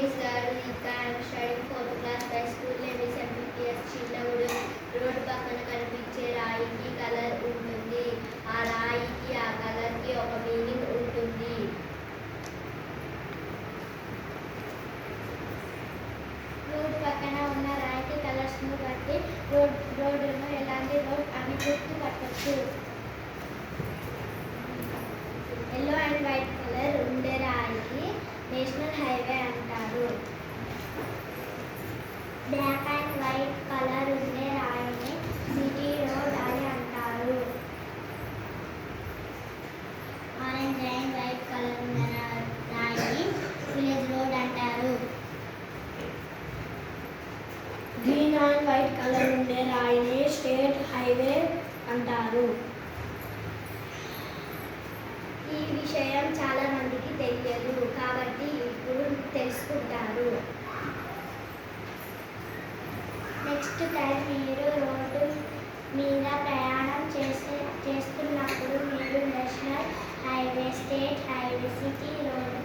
is Radhika. I am studying 4th class. My school name is MPTS Chinnagudem. Road పక్కన కనిపించే రాయికి colour ఉంటుంది. ఆ రాయికి ఆ కలర్కి ఒక మీనింగ్ ఉంటుంది. రోడ్డు పక్కన ఉన్న రాయికి కలర్స్ను బట్టి రోడ్డును ఎలాంటి రోడ్ అని గుర్తుపట్టచ్చు. ఎల్లో అండ్ వైట్ కలర్ ఉండే రాయికి నేషనల్ హైవే అంటారు. బ్లాక్ అండ్ వైట్ కలర్ ఉండే రాయిని సిటీ రోడ్ అని అంటారు. ఆరెంజ్ అండ్ వైట్ కలర్ ఉన్న రాయిని విలేజ్ రోడ్ అంటారు. గ్రీన్ అండ్ వైట్ కలర్ ఉండే రాయిని స్టేట్ హైవే అంటారు. ఈ విషయం చాలా మందికి తెలియదు కాబట్టి ఇప్పుడు తెలుసుకుంటారు. నెక్స్ట్ టైం మీరు రోడ్డు మీద ప్రయాణం చేస్తున్నప్పుడు మీరు national highway, state highway, city road